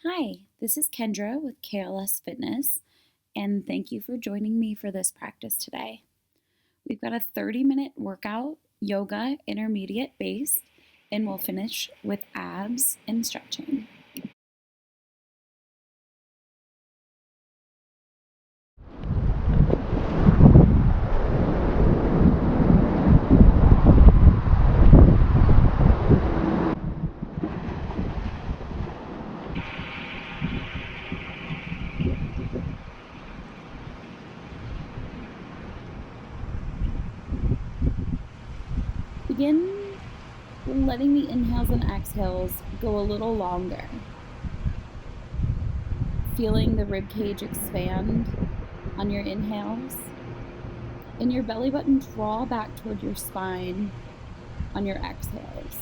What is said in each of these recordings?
Hi, this is Kendra with KLS Fitness, and thank you for joining me for this practice today. We've got a 30-minute workout, yoga, intermediate base, and we'll finish with abs and stretching. Begin letting the inhales and exhales go a little longer. Feeling the rib cage expand on your inhales and your belly button draw back toward your spine on your exhales.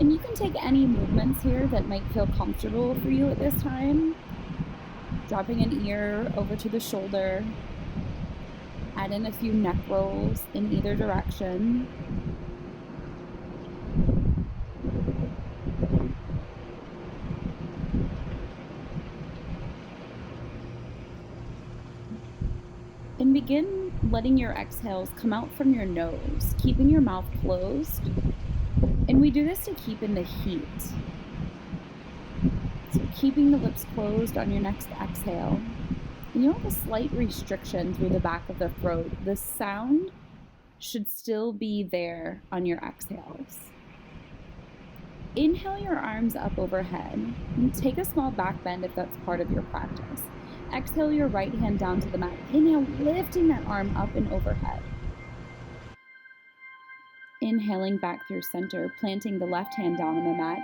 And you can take any movements here that might feel comfortable for you at this time. Dropping an ear over to the shoulder. Add in a few neck rolls in either direction. And begin letting your exhales come out from your nose, keeping your mouth closed. And we do this to keep in the heat. So keeping the lips closed on your next exhale. And you'll have a slight restriction through the back of the throat. The sound should still be there on your exhales. Inhale your arms up overhead. And take a small back bend if that's part of your practice. Exhale your right hand down to the mat. Inhale, lifting that arm up and overhead. Inhaling back through center, planting the left hand down on the mat.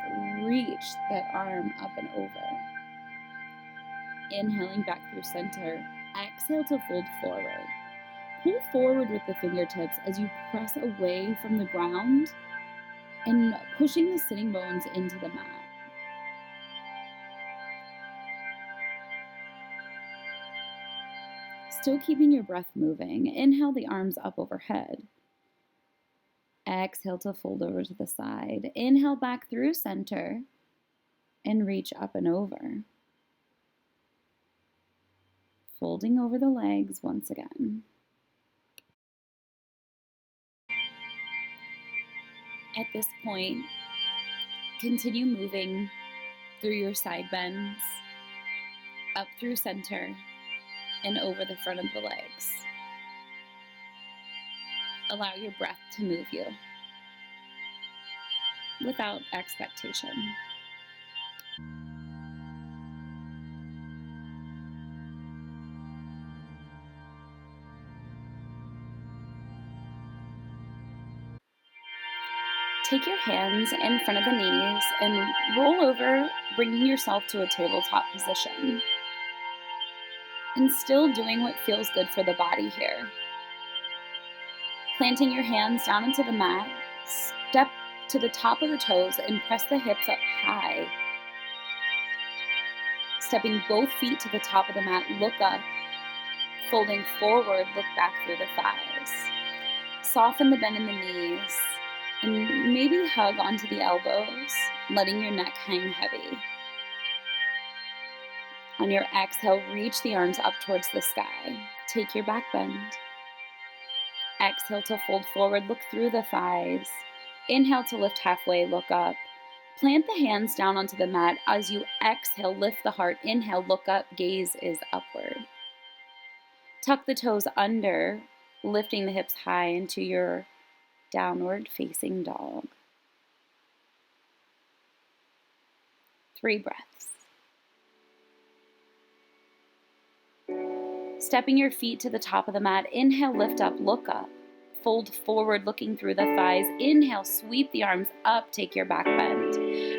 Reach that arm up and over. Inhaling back through center. Exhale to fold forward. Pull forward with the fingertips as you press away from the ground and pushing the sitting bones into the mat. Still keeping your breath moving. Inhale the arms up overhead. Exhale to fold over to the side. Inhale back through center and reach up and over. Folding over the legs once again. At this point, continue moving through your side bends, up through center, and over the front of the legs. Allow your breath to move you without expectation. Take your hands in front of the knees and roll over, bringing yourself to a tabletop position. And still doing what feels good for the body here. Planting your hands down into the mat, step to the top of the toes and press the hips up high. Stepping both feet to the top of the mat, look up. Folding forward, look back through the thighs. Soften the bend in the knees and maybe hug onto the elbows, letting your neck hang heavy. On your exhale, reach the arms up towards the sky. Take your back bend. Exhale to fold forward, look through the thighs. Inhale to lift halfway, look up. Plant the hands down onto the mat. As you exhale, lift the heart. Inhale, look up, gaze is upward. Tuck the toes under, lifting the hips high into your downward facing dog. 3 breaths. Stepping your feet to the top of the mat. Inhale, lift up, look up. Fold forward, looking through the thighs. Inhale, sweep the arms up, take your back bend.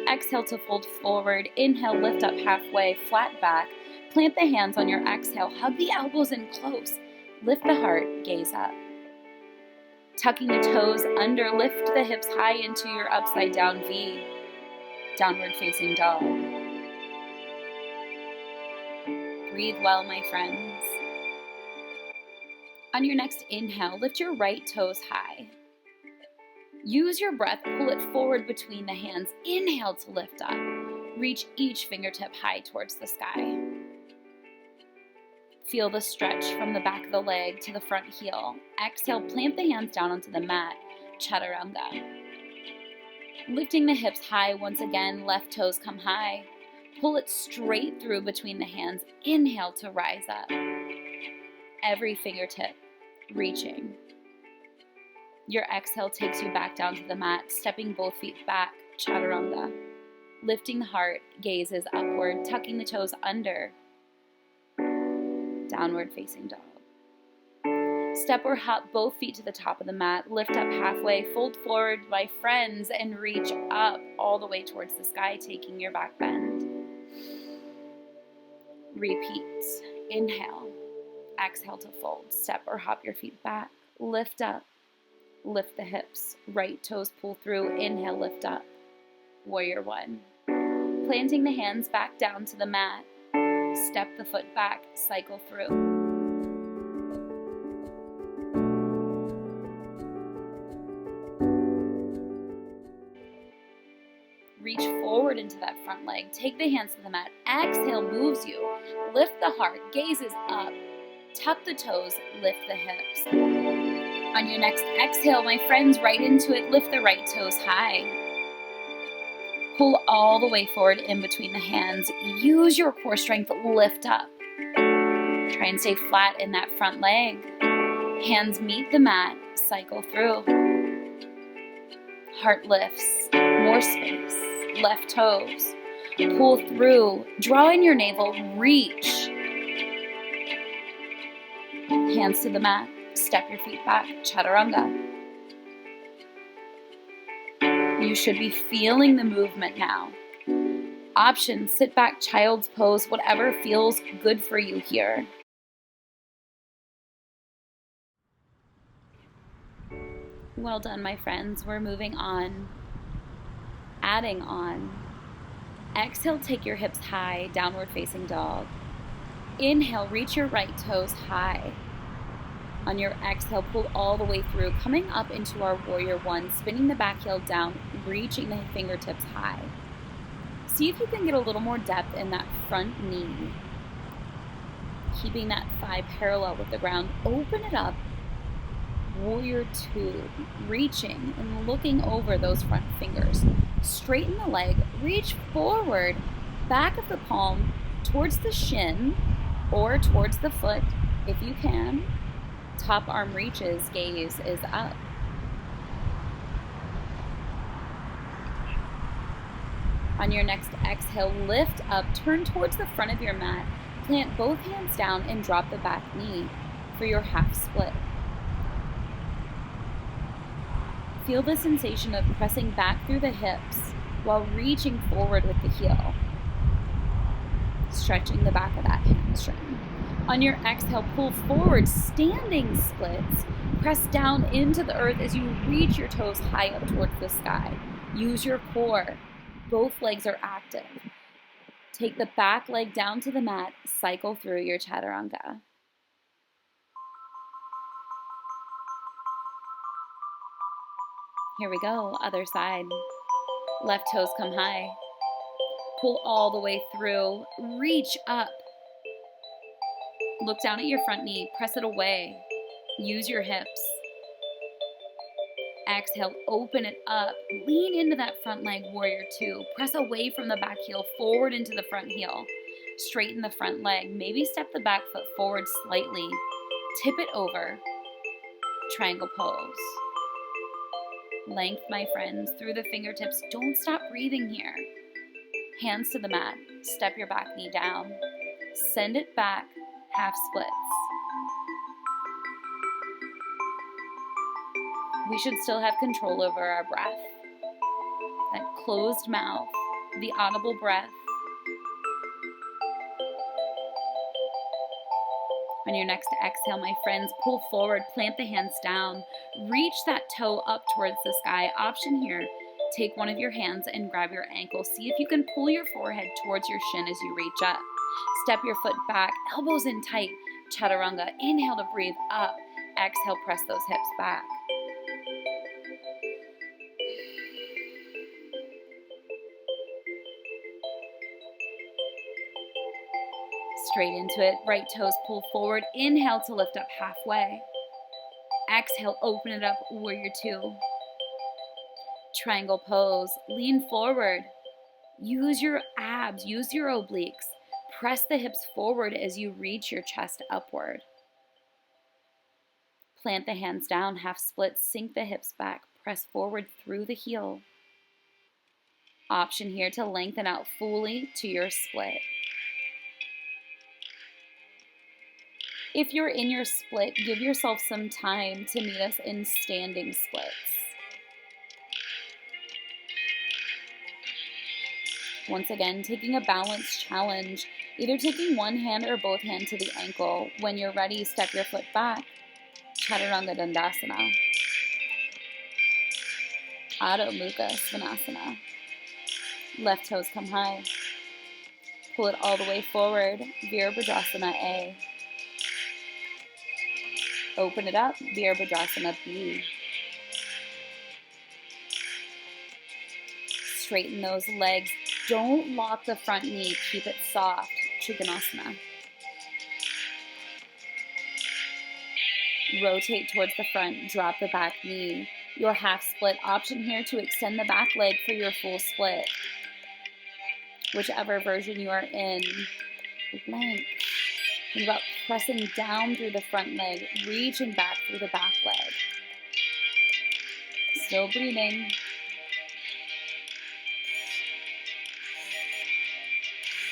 Exhale to fold forward. Inhale, lift up halfway, flat back. Plant the hands on your exhale. Hug the elbows in close. Lift the heart, gaze up. Tucking the toes under, lift the hips high into your upside down V. Downward facing dog. Breathe well, my friends. On your next inhale, lift your right toes high. Use your breath, pull it forward between the hands. Inhale to lift up. Reach each fingertip high towards the sky. Feel the stretch from the back of the leg to the front heel. Exhale, plant the hands down onto the mat, chaturanga. Lifting the hips high once again, left toes come high. Pull it straight through between the hands. Inhale to rise up. Every fingertip reaching. Your exhale takes you back down to the mat, stepping both feet back, chaturanga. Lifting the heart, gaze is upward, tucking the toes under. Downward facing dog. Step or hop both feet to the top of the mat, lift up halfway, fold forward, my friends, and reach up all the way towards the sky, taking your back bend. Repeat. Inhale. Exhale to fold. Step or hop your feet back. Lift up. Lift the hips. Right toes pull through. Inhale, lift up. Warrior one. Planting the hands back down to the mat. Step the foot back. Cycle through. Reach forward into that front leg. Take the hands to the mat. Exhale moves you. Lift the heart. Gaze is up. Tuck the toes. Lift the hips. On your next exhale, my friends, right into it. Lift the right toes high. Pull all the way forward in between the hands. Use your core strength. Lift up. Try and stay flat in that front leg. Hands meet the mat. Cycle through. Heart lifts. More space. Left toes. Pull through. Draw in your navel. Reach. Hands to the mat. Step your feet back. Chaturanga. You should be feeling the movement now. Option, sit back, child's pose, whatever feels good for you here. Well done, my friends. We're moving on. Adding on. Exhale, take your hips high, downward facing dog. Inhale, reach your right toes high. On your exhale, pull all the way through, coming up into our warrior one, spinning the back heel down, reaching the fingertips high. See if you can get a little more depth in that front knee. Keeping that thigh parallel with the ground. Open it up. Warrior two, reaching and looking over those front fingers. Straighten the leg, reach forward, back of the palm towards the shin or towards the foot if you can. Top arm reaches, gaze is up. On your next exhale, lift up, turn towards the front of your mat, plant both hands down and drop the back knee for your half split. Feel the sensation of pressing back through the hips while reaching forward with the heel. Stretching the back of that hamstring. On your exhale, pull forward, standing splits. Press down into the earth as you reach your toes high up towards the sky. Use your core. Both legs are active. Take the back leg down to the mat. Cycle through your chaturanga. Here we go, other side. Left toes come high. Pull all the way through. Reach up. Look down at your front knee. Press it away. Use your hips. Exhale, open it up. Lean into that front leg, warrior two. Press away from the back heel, forward into the front heel. Straighten the front leg. Maybe step the back foot forward slightly. Tip it over. Triangle pose. Length, my friends, through the fingertips. Don't stop breathing here. Hands to the mat. Step your back knee down. Send it back. Half splits. We should still have control over our breath. That closed mouth, the audible breath. On your next exhale, my friends, pull forward, plant the hands down, reach that toe up towards the sky. Option here, take one of your hands and grab your ankle. See if you can pull your forehead towards your shin as you reach up. Step your foot back, elbows in tight, chaturanga. Inhale to breathe up. Exhale, press those hips back. Straight into it. Right toes pull forward. Inhale to lift up halfway. Exhale, open it up, warrior two. Triangle pose. Lean forward. Use your abs, use your obliques. Press the hips forward as you reach your chest upward. Plant the hands down, half split, sink the hips back, press forward through the heel. Option here to lengthen out fully to your split. If you're in your split, give yourself some time to meet us in standing splits. Once again, taking a balance challenge, either taking one hand or both hands to the ankle. When you're ready, step your foot back, Chaturanga Dandasana, Adho Mukha Svanasana. Left toes come high. Pull it all the way forward, Virabhadrasana A. Open it up, Virabhadrasana B. Straighten those legs. Don't lock the front knee, keep it soft, Trikonasana. Rotate towards the front, drop the back knee. Your half split option here to extend the back leg for your full split. Whichever version you are in. Length. Think about pressing down through the front leg, reaching back through the back leg. Still breathing.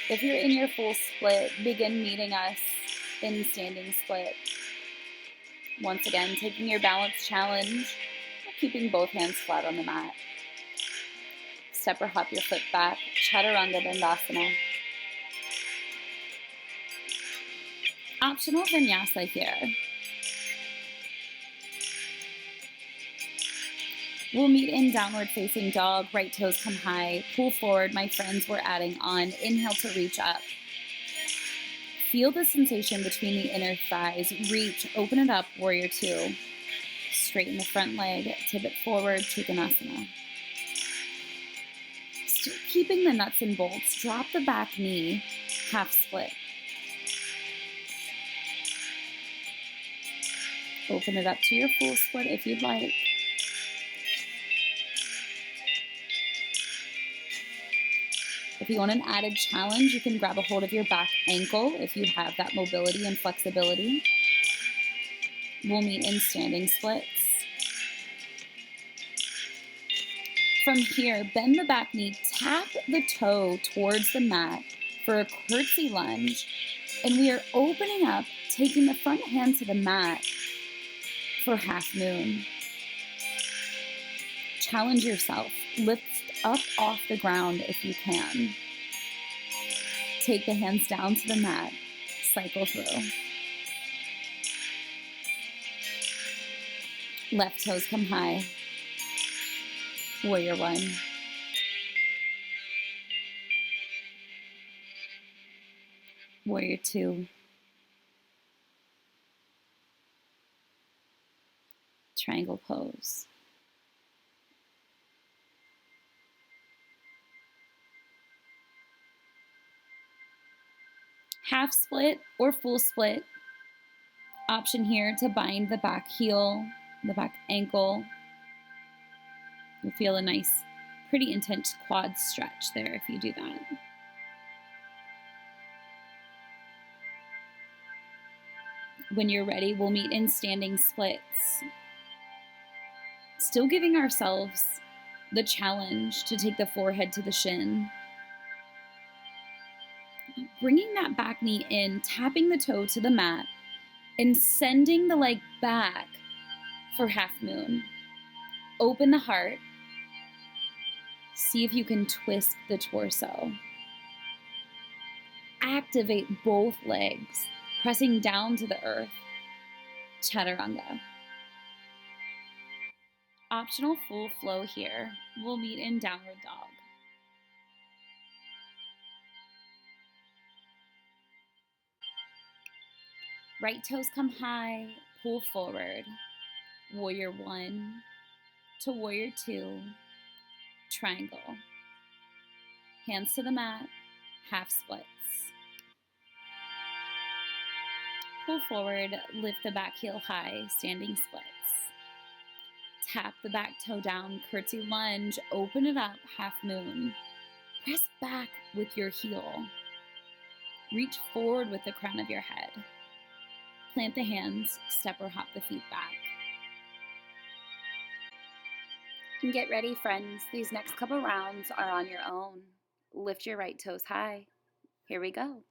If you're in your full split, begin meeting us in standing split. Once again, taking your balance challenge, keeping both hands flat on the mat. Step or hop your foot back, Chaturanga Dandasana. Optional vinyasa here. We'll meet in downward facing dog. Right toes come high. Pull forward, my friends. We're adding on. Inhale to reach up. Feel the sensation between the inner thighs. Reach, open it up, warrior two. Straighten the front leg, tip it forward, Trikonasana. Still keeping the nuts and bolts. Drop the back knee, half split. Open it up to your full split if you'd like. If you want an added challenge, you can grab a hold of your back ankle if you have that mobility and flexibility. We'll meet in standing splits. From here, bend the back knee, tap the toe towards the mat for a curtsy lunge, and we are opening up, taking the front hand to the mat for half moon. Challenge yourself. Lift up off the ground if you can. Take the hands down to the mat. Cycle through. Left toes come high. Warrior one. Warrior two. Triangle pose. Half split or full split. Option here to bind the back heel, the back ankle. You'll feel a nice, pretty intense quad stretch there if you do that. When you're ready, we'll meet in standing splits. Still giving ourselves the challenge to take the forehead to the shin. Bringing that back knee in, tapping the toe to the mat, and sending the leg back for half moon. Open the heart. See if you can twist the torso. Activate both legs, pressing down to the earth. Chaturanga. Optional full flow here. We'll meet in downward dog. Right toes come high. Pull forward, warrior 1 to warrior 2, triangle. Hands to the mat, half splits. Pull forward, lift the back heel high, standing splits. Tap the back toe down, curtsy lunge, open it up, half moon. Press back with your heel. Reach forward with the crown of your head. Plant the hands, step or hop the feet back. And get ready, friends. These next couple rounds are on your own. Lift your right toes high. Here we go.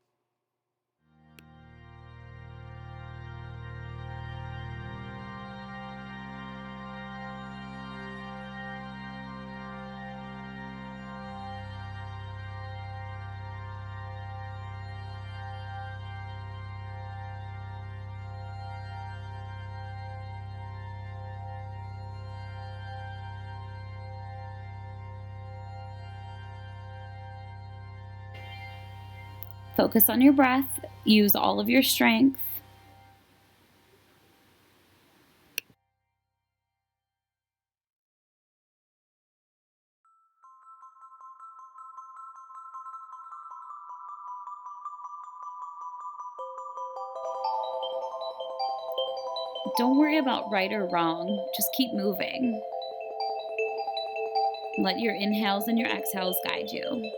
Focus on your breath. Use all of your strength. Don't worry about right or wrong. Just keep moving. Let your inhales and your exhales guide you.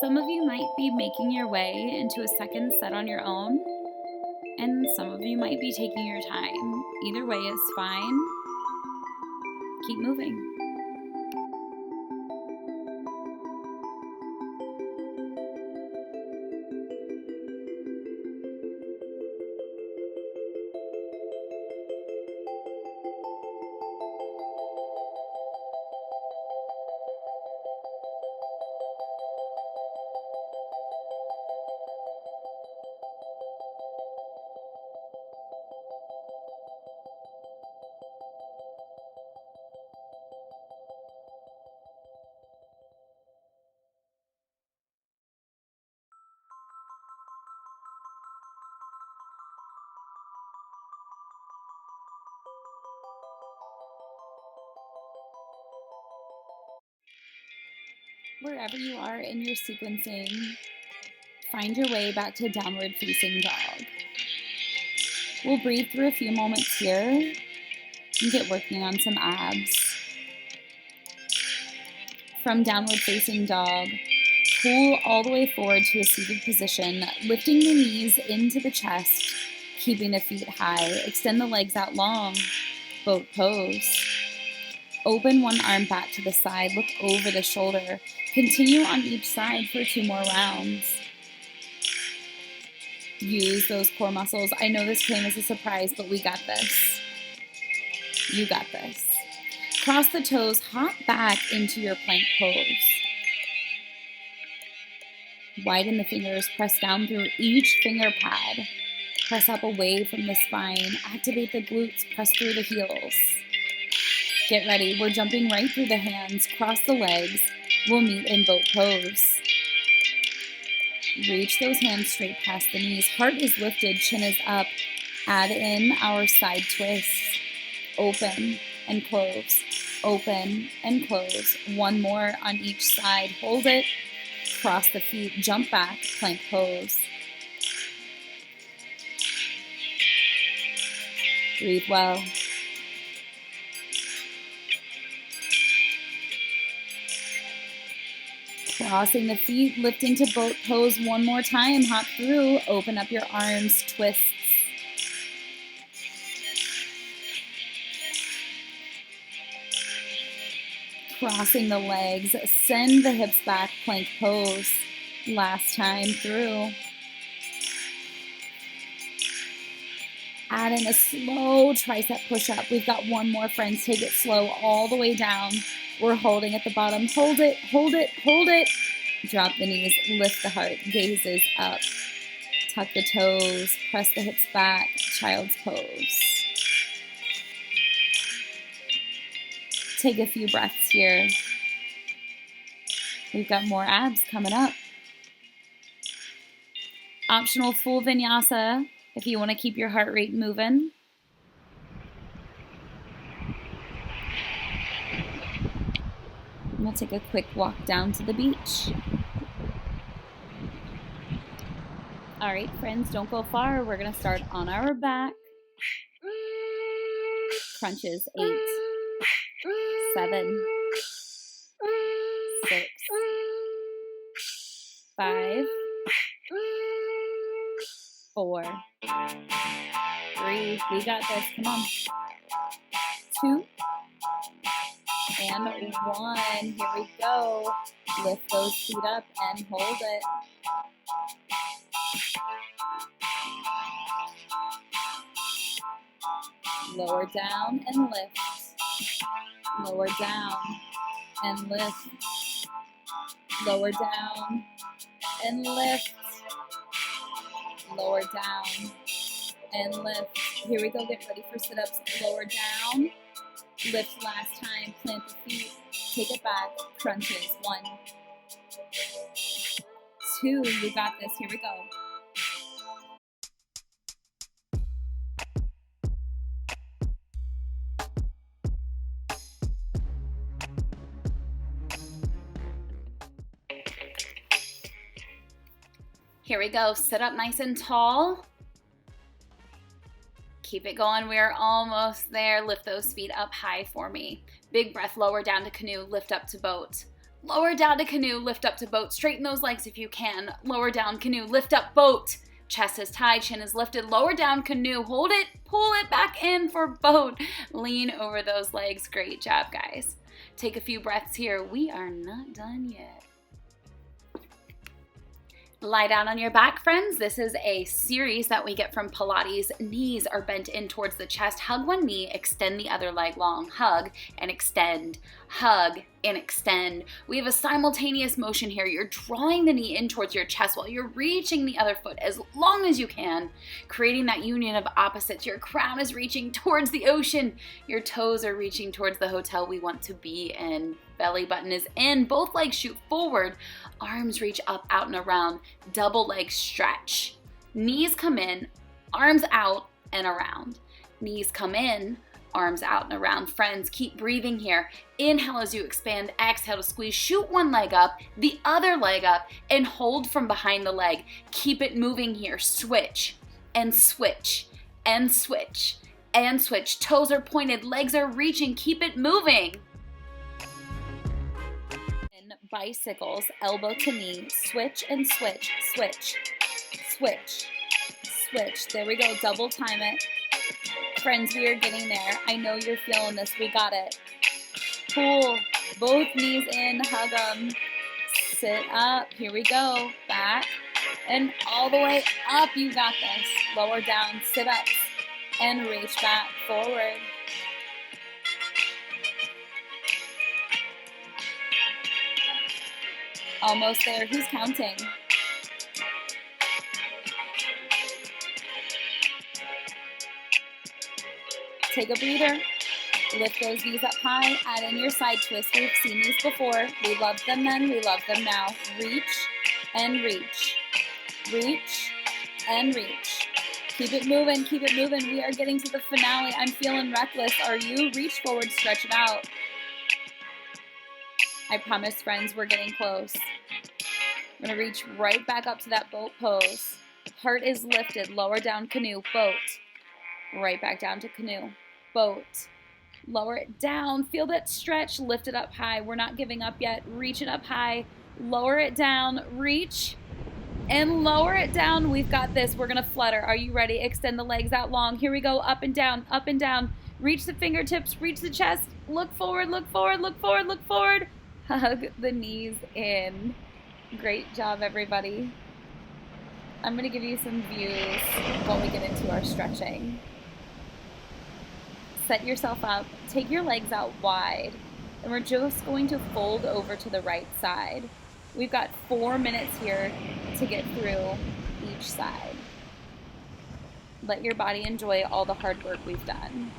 Some of you might be making your way into a second set on your own, and some of you might be taking your time. Either way is fine. Keep moving. Wherever you are in your sequencing, find your way back to downward facing dog. We'll breathe through a few moments here and get working on some abs. From downward facing dog, pull all the way forward to a seated position, lifting the knees into the chest, keeping the feet high. Extend the legs out long, boat pose. Open one arm back to the side, look over the shoulder. Continue on each side for 2 more rounds. Use those core muscles. I know this came as a surprise, but we got this. You got this. Cross the toes, hop back into your plank pose. Widen the fingers, press down through each finger pad. Press up away from the spine. Activate the glutes, press through the heels. Get ready, we're jumping right through the hands. Cross the legs. We'll meet in boat pose. Reach those hands straight past the knees. Heart is lifted, chin is up. Add in our side twists. Open and close. Open and close. One more on each side. Hold it. Cross the feet. Jump back. Plank pose. Breathe well. Crossing the feet, lifting to boat pose one more time. Hop through, open up your arms, twists. Crossing the legs, send the hips back, plank pose. Last time through. Add in a slow tricep push-up. We've got one more, friends. Take it slow all the way down. We're holding at the bottom. Hold it, hold it, hold it. Drop the knees, lift the heart, gazes up. Tuck the toes, press the hips back, child's pose. Take a few breaths here. We've got more abs coming up. Optional full vinyasa if you want to keep your heart rate moving. And we'll take a quick walk down to the beach. All right, friends, don't go far. We're going to start on our back. Crunches, 8, 7, 6, 5, 4, 3, we got this, come on, 2, and 1, here we go, lift those feet up and hold it, lower down and lift, lower down and lift, lower down and lift, lower down and lift. Here we go, get ready for sit-ups. Lower down, lift last time, plant the feet, take it back, crunches. 1, 2, you got this, here we go. Here we go, sit up nice and tall. Keep it going, we're almost there. Lift those feet up high for me. Big breath, lower down to canoe, lift up to boat. Lower down to canoe, lift up to boat. Straighten those legs if you can. Lower down canoe, lift up boat. Chest is tied, chin is lifted. Lower down canoe, hold it, pull it back in for boat. Lean over those legs, great job guys. Take a few breaths here, we are not done yet. Lie down on your back, friends. This is a series that we get from Pilates. Knees are bent in towards the chest. Hug one knee, extend the other leg long. Hug and extend. Hug and extend. We have a simultaneous motion here. You're drawing the knee in towards your chest while you're reaching the other foot as long as you can, creating that union of opposites. Your crown is reaching towards the ocean. Your toes are reaching towards the hotel we want to be in. Belly button is in. Both legs shoot forward. Arms reach up, out, and around. Double leg stretch. Knees come in, arms out and around. Knees come in, arms out and around. Friends, keep breathing here. Inhale as you expand. Exhale to squeeze. Shoot one leg up, the other leg up, and hold from behind the leg. Keep it moving here. Switch and switch and switch and switch. Toes are pointed, legs are reaching. Keep it moving. Bicycles, elbow to knee, switch and switch, switch, switch, switch. There we go, double time it. Friends, we are getting there. I know you're feeling this, we got it. Pull, both knees in, hug them. Sit up, here we go. Back and all the way up, you got this. Lower down, sit up and reach back, forward. Almost there, who's counting? Take a breather, lift those knees up high, add in your side twist. We've seen these before. We loved them then, we love them now. Reach and reach, reach and reach. Keep it moving, keep it moving. We are getting to the finale. I'm feeling reckless. Are you? Reach forward, stretch it out. I promise, friends, we're getting close. We're gonna reach right back up to that boat pose. Heart is lifted, lower down canoe, boat. Right back down to canoe, boat. Lower it down, feel that stretch, lift it up high. We're not giving up yet, reach it up high, lower it down, reach, and lower it down. We've got this, we're gonna flutter. Are you ready? Extend the legs out long. Here we go, up and down, Reach the fingertips, reach the chest, look forward, look forward, look forward, look forward. Hug the knees in. Great job, everybody. I'm going to give you some views while we get into our stretching. Set yourself up, take your legs out wide, and we're just going to fold over to the right side. We've got 4 minutes here to get through each side. Let your body enjoy all the hard work we've done.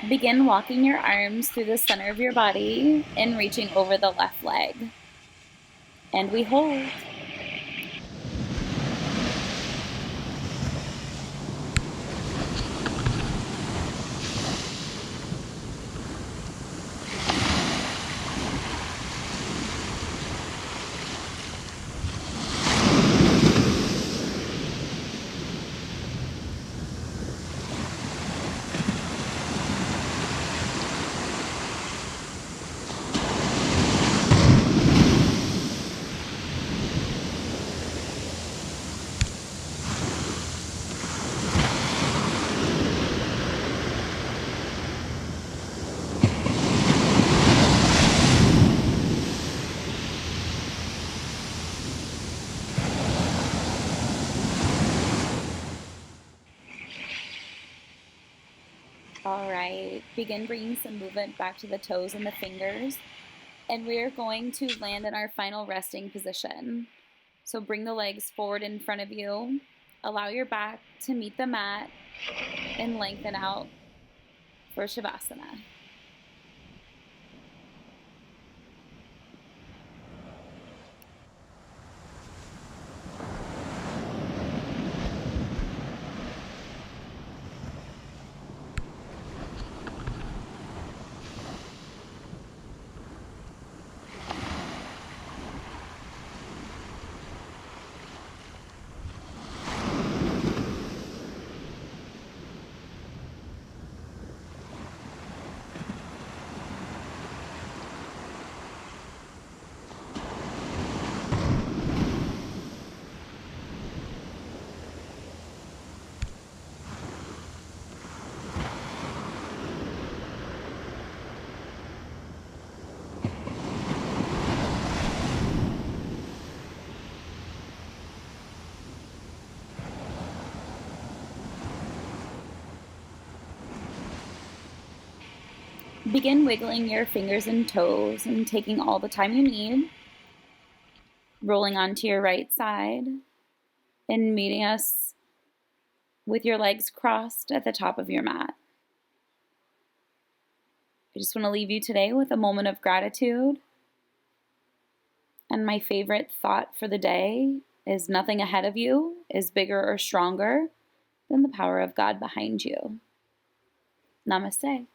Begin walking your arms through the center of your body and reaching over the left leg. And we hold. All right, begin bringing some movement back to the toes and the fingers. And we're going to land in our final resting position. So bring the legs forward in front of you. Allow your back to meet the mat and lengthen out for Shavasana. Begin wiggling your fingers and toes and taking all the time you need. Rolling onto your right side and meeting us with your legs crossed at the top of your mat. I just want to leave you today with a moment of gratitude. And my favorite thought for the day is nothing ahead of you is bigger or stronger than the power of God behind you. Namaste.